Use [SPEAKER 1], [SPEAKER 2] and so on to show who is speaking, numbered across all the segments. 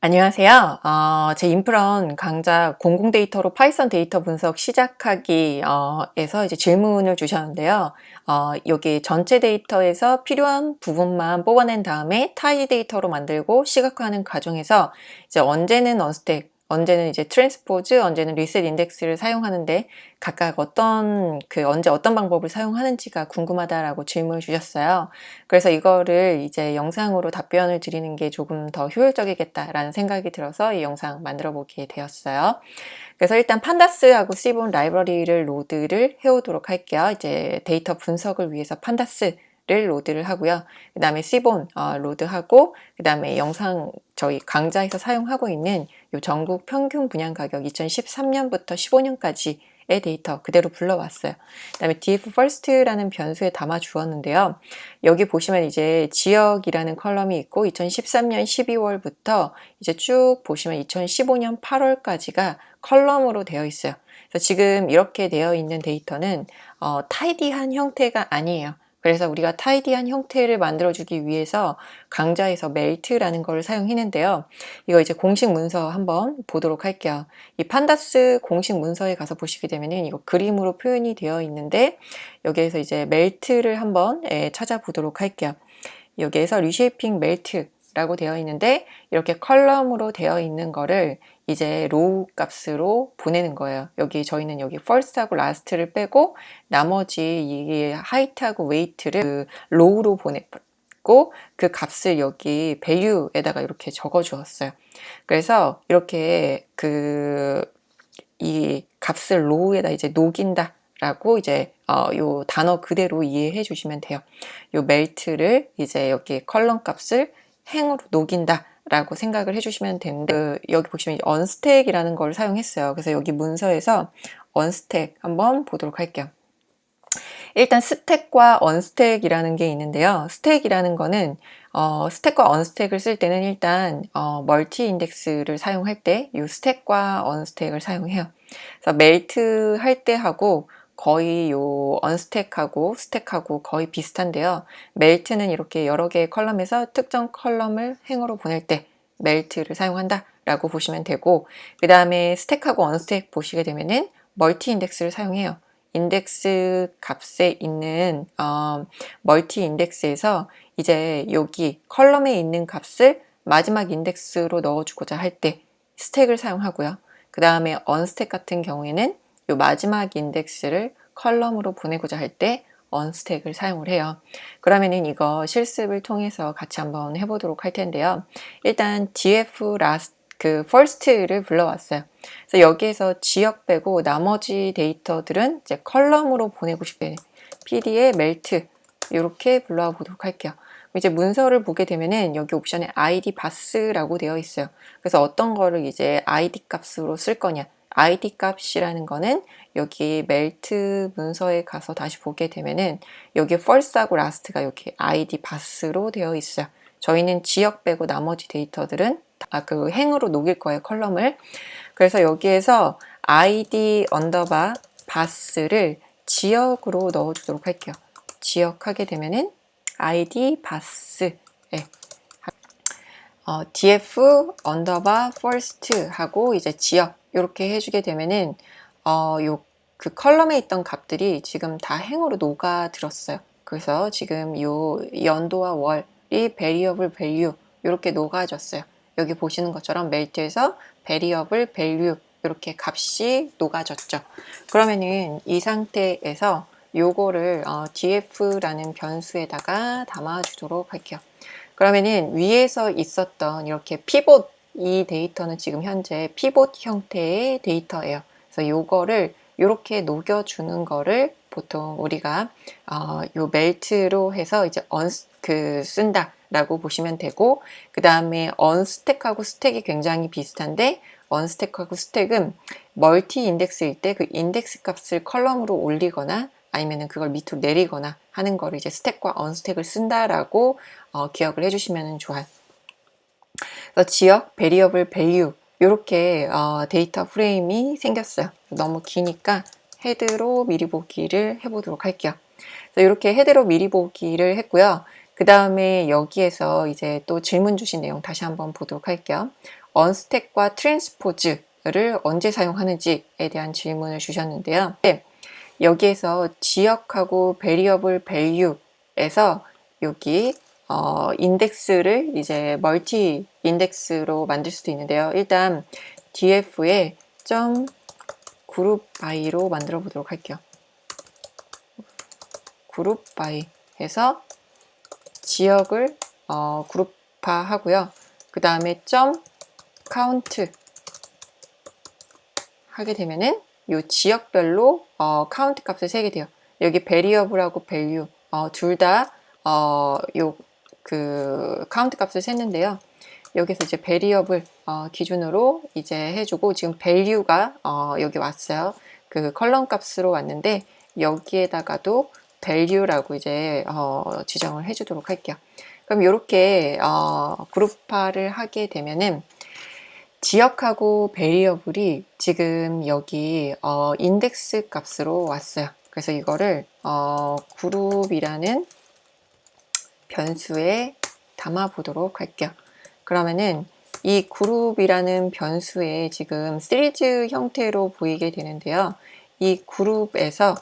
[SPEAKER 1] 안녕하세요. 제 인프런 강좌 공공 데이터로 파이썬 데이터 분석 시작하기 에서 이제 질문을 주셨는데요. 여기 전체 데이터에서 필요한 부분만 뽑아낸 다음에 타이 데이터로 만들고 시각화하는 과정에서 이제 언제는 언스택, 언제는 이제 트랜스포즈, 언제는 리셋 인덱스를 사용하는데 각각 언제 어떤 방법을 사용하는지가 궁금하다라고 질문을 주셨어요. 그래서 이거를 이제 영상으로 답변을 드리는 게 조금 더 효율적이겠다라는 생각이 들어서 이 영상 만들어 보게 되었어요. 그래서 일단 판다스하고 시본 라이브러리를 로드를 해오도록 할게요. 이제 데이터 분석을 위해서 판다스를 로드를 하고요. 그 다음에 시본 로드하고, 그 다음에 영상 저희 강좌에서 사용하고 있는 요 전국 평균 분양 가격 2013년부터 15년까지 의 데이터 그대로 불러왔어요. 그 다음에 df first라는 변수에 담아 주었는데요. 여기 보시면 이제 지역이라는 컬럼이 있고 2013년 12월부터 이제 쭉 보시면 2015년 8월까지가 컬럼으로 되어 있어요. 그래서 지금 이렇게 되어 있는 데이터는 타이디한 형태가 아니에요. 그래서 우리가 타이디한 형태를 만들어주기 위해서 강좌에서 멜트라는 걸 사용했는데요. 이거 이제 공식 문서 한번 보도록 할게요. 이 판다스 공식 문서에 가서 보시게 되면은 이거 그림으로 표현이 되어 있는데 여기에서 이제 멜트를 한번 찾아보도록 할게요. 여기에서 리쉐이핑 멜트라고 되어 있는데 이렇게 컬럼으로 되어 있는 거를 이제 로우 값으로 보내는 거예요. 저희는 여기 first하고 last를 빼고 나머지 이 height하고 weight를 그 low로 보냈고 그 값을 여기 value에다가 이렇게 적어 주었어요. 그래서 이렇게 이 값을 low에다 이제 녹인다 라고 이제 요 단어 그대로 이해해 주시면 돼요. 요 멜트를 이제 여기 컬럼 값을 행으로 녹인다 라고 생각을 해 주시면 되는데, 여기 보시면 언스택이라는 걸 사용했어요. 그래서 여기 문서에서 언스택 한번 보도록 할게요. 일단 스택과 언스택이라는 게 있는데요. 스택이라는 거는 스택과 언스택을 쓸 때는 일단 멀티 인덱스를 사용할 때 이 스택과 언스택을 사용해요. 그래서 멜트 할 때 하고 거의 요 언스택하고 스택하고 거의 비슷한데요. 멜트는 이렇게 여러 개의 컬럼에서 특정 컬럼을 행으로 보낼 때 멜트를 사용한다 라고 보시면 되고, 그 다음에 스택하고 언스택 보시게 되면은 멀티 인덱스를 사용해요. 인덱스 값에 있는 멀티 인덱스에서 이제 여기 컬럼에 있는 값을 마지막 인덱스로 넣어주고자 할 때 스택을 사용하고요. 그 다음에 언스택 같은 경우에는 이 마지막 인덱스를 컬럼으로 보내고자 할 때 언스택을 사용을 해요. 그러면은 이거 실습을 통해서 같이 한번 해보도록 할 텐데요. 일단 df last first를 불러왔어요. 그래서 여기에서 지역 빼고 나머지 데이터들은 이제 컬럼으로 보내고 싶은 PD의 멜트 이렇게 불러와 보도록 할게요. 이제 문서를 보게 되면은 여기 옵션에 id pass라고 되어 있어요. 그래서 어떤 거를 이제 id 값으로 쓸 거냐. id 값이라는 거는 여기 멜트 문서에 가서 다시 보게 되면은 여기 first하고 last가 이렇게 id pass로 되어 있어요. 저희는 지역 빼고 나머지 데이터들은 그 행으로 녹일 거예요, 컬럼을. 그래서 여기에서 id 언더바 바스를 지역으로 넣어주도록 할게요. 지역하게 되면은 id 바스 df 언더바 first 하고 이제 지역 이렇게 해주게 되면은 그 컬럼에 있던 값들이 지금 다 행으로 녹아들었어요. 그래서 지금 요 연도와 월이 variable value 이렇게 녹아졌어요. 여기 보시는 것처럼 멜트에서 variable value 이렇게 값이 녹아졌죠. 그러면은 이 상태에서 요거를 df라는 변수에다가 담아주도록 할게요. 그러면은 위에서 있었던 이렇게 피봇, 이 데이터는 지금 현재 피봇 형태의 데이터예요. 그래서 요거를 이렇게 녹여주는 거를 보통 우리가 요 멜트로 해서 이제 쓴다 라고 보시면 되고, 그 다음에 언스택하고 스택이 굉장히 비슷한데 언스택하고 스택은 멀티 인덱스일 때 그 인덱스 값을 컬럼으로 올리거나 아니면은 그걸 밑으로 내리거나 하는 거를 이제 스택과 언스택을 쓴다라고 기억을 해주시면 좋아요. 그래서 지역, variable value 이렇게 데이터 프레임이 생겼어요. 너무 기니까 헤드로 미리 보기를 해보도록 할게요. 그래서 이렇게 헤드로 미리 보기를 했고요. 그 다음에 여기에서 이제 또 질문 주신 내용 다시 한번 보도록 할게요. 언스택과 트랜스포즈를 언제 사용하는지에 대한 질문을 주셨는데요. 여기에서 지역하고 베리어블 밸류에서 여기 인덱스를 이제 멀티 인덱스로 만들 수도 있는데요. 일단 df에 점 그룹 바이로 만들어 보도록 할게요. 그룹 바이 해서 지역을 그룹화 하고요. 그 다음에 점 카운트 하게 되면은 요 지역별로 카운트 값을 세게 돼요. 여기 베리어블하고 밸류 둘 다 요 그 카운트 값을 셌는데요. 여기서 이제 베리어블 기준으로 이제 해주고 지금 밸류가 여기 왔어요. 그 컬럼 값으로 왔는데 여기에다가도 밸류라고 이제 지정을 해주도록 할게요. 그럼 이렇게 그룹화를 하게 되면은 지역하고 베리어블이 지금 여기 인덱스 값으로 왔어요. 그래서 이거를 그룹이라는 변수에 담아 보도록 할게요. 그러면은 이 그룹이라는 변수에 지금 시리즈 형태로 보이게 되는데요. 이 그룹에서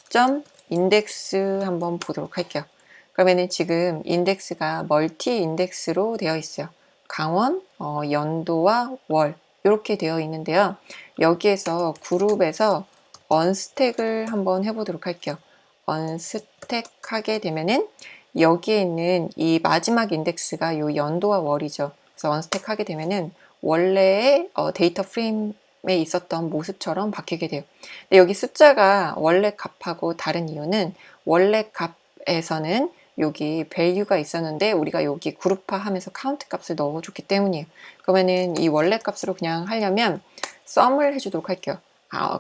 [SPEAKER 1] 점 인덱스 한번 보도록 할게요. 그러면은 지금 인덱스가 멀티 인덱스로 되어 있어요. 강원, 연도와 월 이렇게 되어 있는데요. 여기에서 그룹에서 언스택을 한번 해보도록 할게요. 언스택 하게 되면은 여기에 있는 이 마지막 인덱스가 요 연도와 월이죠. 그래서 언스택 하게 되면은 원래의 데이터 프레임에 있었던 모습처럼 바뀌게 돼요. 근데 여기 숫자가 원래 값하고 다른 이유는 원래 값에서는 여기 밸류가 있었는데 우리가 여기 그룹화 하면서 카운트 값을 넣어줬기 때문이에요. 그러면은 이 원래 값으로 그냥 하려면 썸을 해주도록 할게요.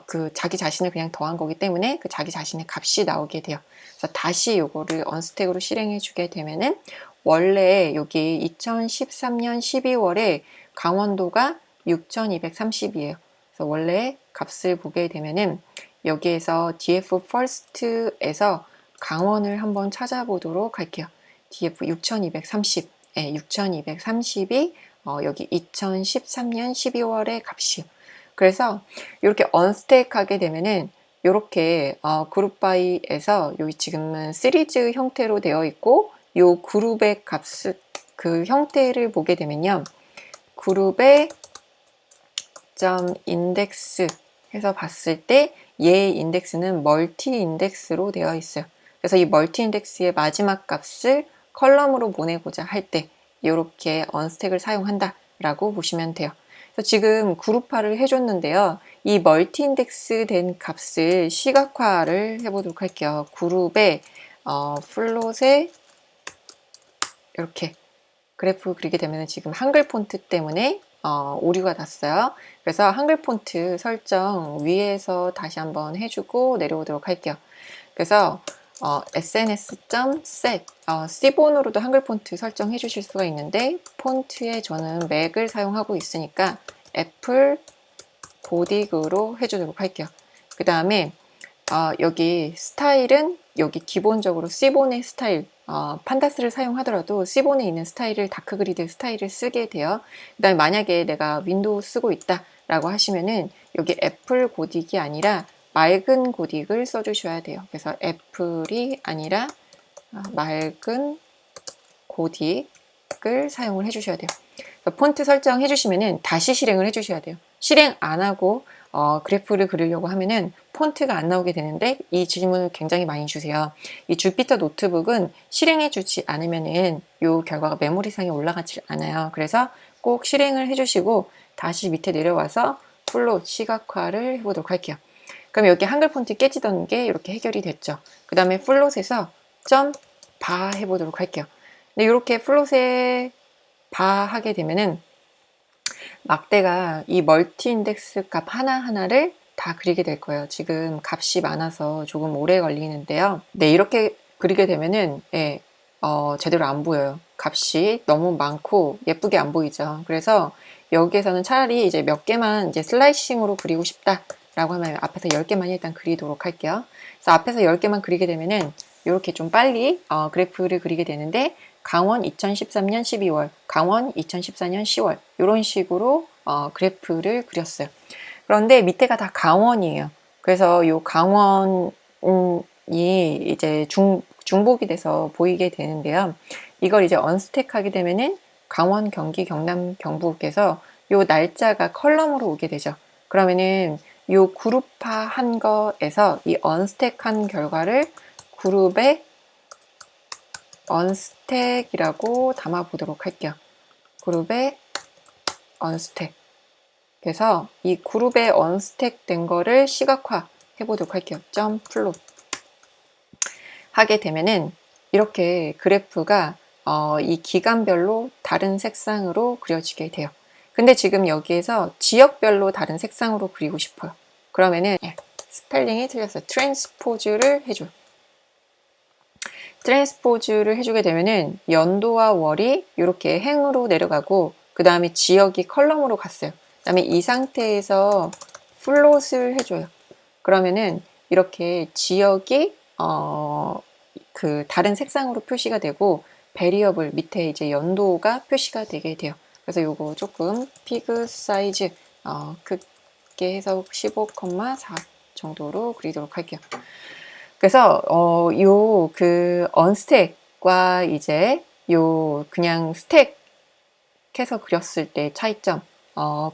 [SPEAKER 1] 그 자기 자신을 그냥 더한 거기 때문에 그 자기 자신의 값이 나오게 돼요. 그래서 다시 요거를 언스택으로 실행해 주게 되면은 원래 여기 2013년 12월에 강원도가 6230이에요. 그래서 원래 값을 보게 되면은 여기에서 df first에서 강원을 한번 찾아보도록 할게요. df 6230, 6230이 여기 2013년 12월의 값이요. 그래서 이렇게 언스택 하게 되면은 이렇게 그룹 바이에서 여기 지금은 시리즈 형태로 되어 있고 요 그룹의 값을 그 형태를 보게 되면요. 그룹의 점 인덱스 해서 봤을 때 얘 인덱스는 멀티 인덱스로 되어 있어요. 그래서 이 멀티 인덱스의 마지막 값을 컬럼으로 보내고자 할 때 이렇게 언스택을 사용한다 라고 보시면 돼요. 그래서 지금 그룹화를 해줬는데요. 이 멀티 인덱스 된 값을 시각화를 해보도록 할게요. 그룹의 플롯에 이렇게 그래프 그리게 되면 지금 한글 폰트 때문에 오류가 났어요. 그래서 한글 폰트 설정 위에서 다시 한번 해주고 내려오도록 할게요. 그래서 sns.set C본으로도 한글 폰트 설정해 주실 수가 있는데 폰트에 저는 맥을 사용하고 있으니까 애플 고딕으로 해주도록 할게요. 그 다음에 여기 스타일은 여기 기본적으로 C본의 스타일 판다스를 사용하더라도 C본에 있는 스타일을 다크그리드 스타일을 쓰게 돼요. 그 다음에 만약에 내가 윈도우 쓰고 있다 라고 하시면은 여기 애플 고딕이 아니라 맑은 고딕을 써주셔야 돼요. 그래서 애플이 아니라 맑은 고딕을 사용을 해주셔야 돼요. 폰트 설정 해주시면은 다시 실행을 해주셔야 돼요. 실행 안 하고 그래프를 그리려고 하면은 폰트가 안 나오게 되는데 이 질문을 굉장히 많이 주세요. 이 주피터 노트북은 실행해 주지 않으면은 이 결과가 메모리상에 올라가지 않아요. 그래서 꼭 실행을 해주시고 다시 밑에 내려와서 플롯 시각화를 해보도록 할게요. 그럼 여기 한글 폰트 깨지던 게 이렇게 해결이 됐죠. 그 다음에 플롯에서 점 바 해보도록 할게요. 근데 이렇게 플롯에 바 하게 되면은 막대가 이 멀티 인덱스 값 하나하나를 다 그리게 될 거예요. 지금 값이 많아서 조금 오래 걸리는데요. 네, 이렇게 그리게 되면은 제대로 안 보여요. 값이 너무 많고 예쁘게 안 보이죠. 그래서 여기에서는 차라리 이제 몇 개만 이제 슬라이싱으로 그리고 싶다라고 하면 앞에서 10개만 일단 그리도록 할게요. 그래서 앞에서 10개만 그리게 되면은 이렇게 좀 빨리 그래프를 그리게 되는데 강원 2013년 12월, 강원 2014년 10월 이런 식으로 그래프를 그렸어요. 그런데 밑에가 다 강원이에요. 그래서 이 강원이 이제 중복이 돼서 보이게 되는데요. 이걸 이제 언스택 하게 되면은 강원, 경기, 경남, 경북에서 이 날짜가 컬럼으로 오게 되죠. 그러면은 이 그룹화 한 거에서 이 언스택 한 결과를 그룹의 언스택이라고 담아 보도록 할게요. 그룹의 언스택. 그래서 이 그룹의 언스택 된 거를 시각화 해보도록 할게요. 점 플롯 하게 되면은 이렇게 그래프가 이 기간별로 다른 색상으로 그려지게 돼요. 근데 지금 여기에서 지역별로 다른 색상으로 그리고 싶어요. 그러면은 스펠링이 틀렸어요. 트랜스포즈를 해줘요. 트랜스포즈를 해주게 되면은 연도와 월이 이렇게 행으로 내려가고 그 다음에 지역이 컬럼으로 갔어요. 그 다음에 이 상태에서 플롯을 해줘요. 그러면은 이렇게 지역이 그 다른 색상으로 표시가 되고 베리어블 밑에 이제 연도가 표시가 되게 돼요. 그래서 요거 조금 피그 사이즈 크게 해서 15,4 정도로 그리도록 할게요. 그래서 요 그 언스택과 이제 요 그냥 스택 해서 그렸을 때 차이점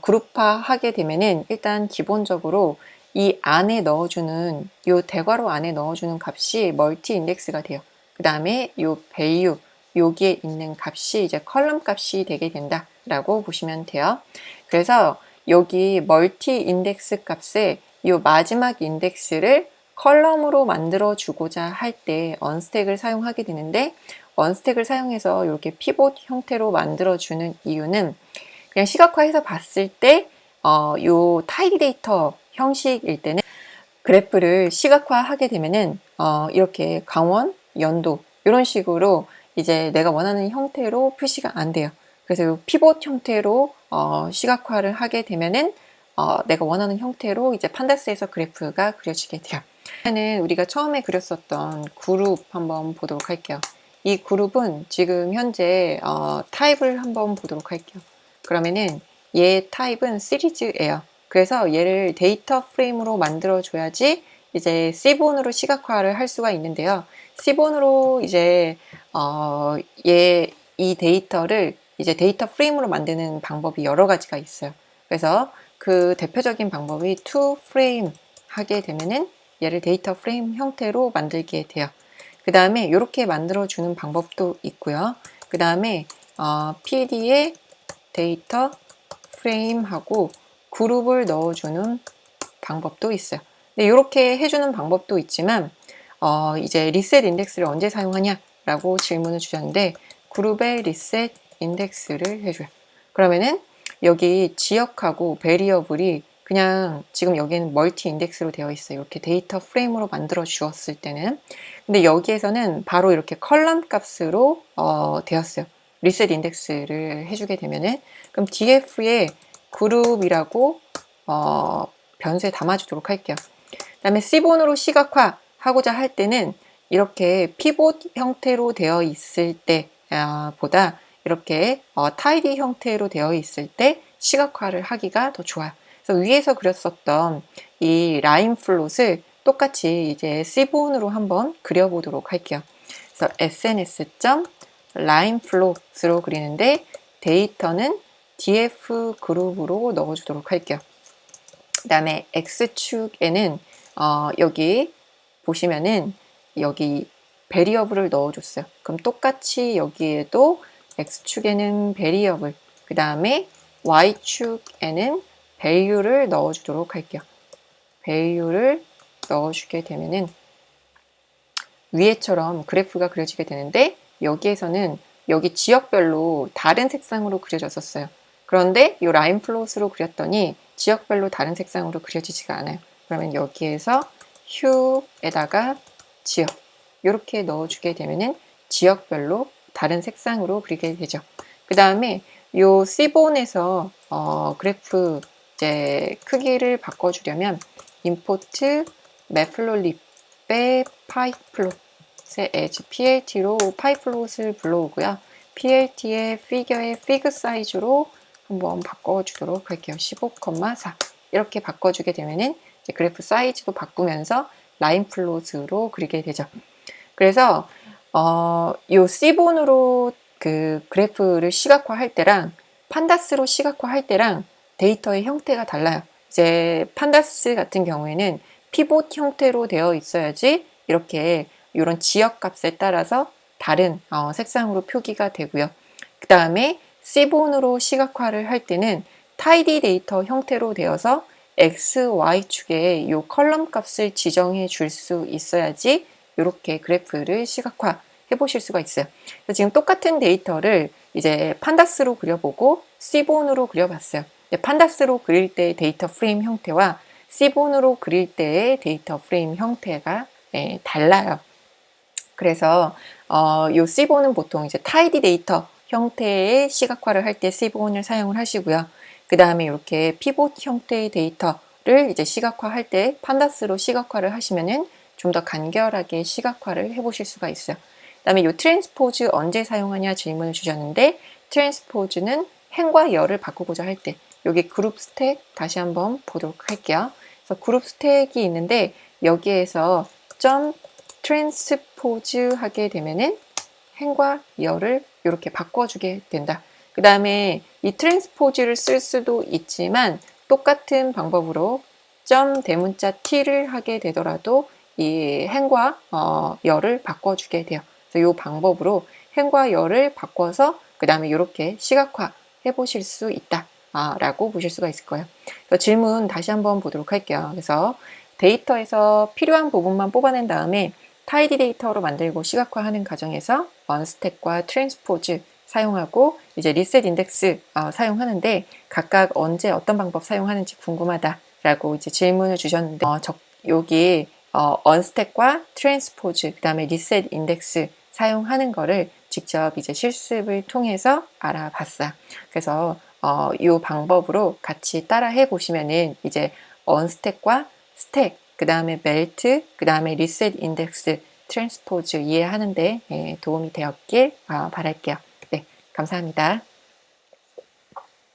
[SPEAKER 1] 그룹화 하게 되면은 일단 기본적으로 이 안에 넣어주는 요 대괄호 안에 넣어주는 값이 멀티 인덱스가 돼요. 그 다음에 요 value 여기에 있는 값이 이제 컬럼 값이 되게 된다라고 보시면 돼요. 그래서 여기 멀티 인덱스 값에 요 마지막 인덱스를 컬럼으로 만들어 주고자 할 때 언스택을 사용하게 되는데 언스택을 사용해서 이렇게 피봇 형태로 만들어 주는 이유는 그냥 시각화해서 봤을 때 요 타이디 데이터 형식일 때는 그래프를 시각화하게 되면은 이렇게 강원, 연도 이런 식으로 이제 내가 원하는 형태로 표시가 안 돼요. 그래서 요 피봇 형태로 시각화를 하게 되면은 내가 원하는 형태로 이제 판다스에서 그래프가 그려지게 돼요. 는 우리가 처음에 그렸었던 그룹 한번 보도록 할게요. 이 그룹은 지금 현재 타입을 한번 보도록 할게요. 그러면은 얘 타입은 시리즈예요. 그래서 얘를 데이터 프레임으로 만들어 줘야지 이제 C본으로 시각화를 할 수가 있는데요. C본으로 이제 이 데이터를 이제 데이터 프레임으로 만드는 방법이 여러 가지가 있어요. 그래서 그 대표적인 방법이 to frame 하게 되면은 얘를 데이터 프레임 형태로 만들게 돼요. 그 다음에 이렇게 만들어 주는 방법도 있고요. 그 다음에 PD에 데이터 프레임하고 그룹을 넣어주는 방법도 있어요. 근데 이렇게 해주는 방법도 있지만 이제 리셋 인덱스를 언제 사용하냐라고 질문을 주셨는데 그룹의 리셋 인덱스를 해줘요. 그러면은 여기 지역하고 베리어블이 그냥 지금 여기는 멀티 인덱스로 되어 있어요. 이렇게 데이터 프레임으로 만들어 주었을 때는. 근데 여기에서는 바로 이렇게 컬럼 값으로 되었어요. 리셋 인덱스를 해주게 되면은 그럼 df에 그룹이라고 변수에 담아주도록 할게요. 그 다음에 C본으로 시각화 하고자 할 때는 이렇게 피봇 형태로 되어 있을 때 보다 이렇게 타이디 형태로 되어 있을 때 시각화를 하기가 더 좋아요. 그래서 위에서 그렸었던 이 라인 플롯을 똑같이 이제 C본으로 한번 그려보도록 할게요. 그래서 sns.line 플롯으로 그리는데 데이터는 df 그룹으로 넣어주도록 할게요. 그 다음에 x축에는 여기 보시면은 여기 베리어블을 넣어줬어요. 그럼 똑같이 여기에도 x축에는 베리어블, 그 다음에 y축에는 value를 넣어주도록 할게요. value를 넣어주게 되면은 위에처럼 그래프가 그려지게 되는데 여기에서는 여기 지역별로 다른 색상으로 그려졌었어요. 그런데 이 라인 플롯으로 그렸더니 지역별로 다른 색상으로 그려지지가 않아요. 그러면 여기에서 hue다가 지역 이렇게 넣어주게 되면은 지역별로 다른 색상으로 그리게 되죠. 그 다음에 요 C본에서 그래프 이제 크기를 바꿔주려면 import matplotlib의 pyplot as PLT로 파이플롯을 불러오고요. PLT의 피겨의 피그 사이즈로 한번 바꿔주도록 할게요. 15,4 이렇게 바꿔주게 되면은 이제 그래프 사이즈도 바꾸면서 라인 플롯으로 그리게 되죠. 그래서 요 C본으로 그 그래프를 시각화할 때랑 판다스로 시각화할 때랑 데이터의 형태가 달라요. 이제 판다스 같은 경우에는 피봇 형태로 되어 있어야지 이렇게 이런 지역 값에 따라서 다른 색상으로 표기가 되고요. 그 다음에 C본으로 시각화를 할 때는 타이디 데이터 형태로 되어서 X, Y축에 이 컬럼 값을 지정해 줄 수 있어야지 이렇게 그래프를 시각화 해 보실 수가 있어요. 지금 똑같은 데이터를 이제 판다스로 그려보고 C본으로 그려봤어요. 판다스로 그릴 때 데이터 프레임 형태와 C본으로 그릴 때의 데이터 프레임 형태가 달라요. 그래서 요 C본은 보통 이제 타이디 데이터 형태의 시각화를 할 때 C본을 사용을 하시고요. 그 다음에 이렇게 피봇 형태의 데이터를 이제 시각화할 때 판다스로 시각화를 하시면은 좀 더 간결하게 시각화를 해보실 수가 있어요. 그 다음에 이 트랜스포즈 언제 사용하냐 질문을 주셨는데 트랜스포즈는 행과 열을 바꾸고자 할 때 여기 그룹 스택 다시 한번 보도록 할게요. 그래서 그룹 스택이 있는데 여기에서 점 트랜스포즈 하게 되면은 행과 열을 이렇게 바꿔주게 된다. 그 다음에 이 트랜스포즈를 쓸 수도 있지만 똑같은 방법으로 점 대문자 t를 하게 되더라도 이 행과 열을 바꿔주게 돼요. 그래서 이 방법으로 행과 열을 바꿔서 그 다음에 이렇게 시각화 해보실 수 있다. 라고 보실 수가 있을 거예요. 질문 다시 한번 보도록 할게요. 그래서 데이터에서 필요한 부분만 뽑아낸 다음에 타이디 데이터로 만들고 시각화하는 과정에서 언스택과 트랜스포즈 사용하고 이제 리셋 인덱스 사용하는데 각각 언제 어떤 방법 사용하는지 궁금하다라고 이제 질문을 주셨는데 여기 언스택과 트랜스포즈 그 다음에 리셋 인덱스 사용하는 거를 직접 이제 실습을 통해서 알아봤어요. 그래서 이 방법으로 같이 따라해 보시면은 이제 언스택과 스택, 그 다음에 멜트, 그 다음에 리셋 인덱스, 트랜스포즈 이해하는데 도움이 되었길 바랄게요. 네, 감사합니다.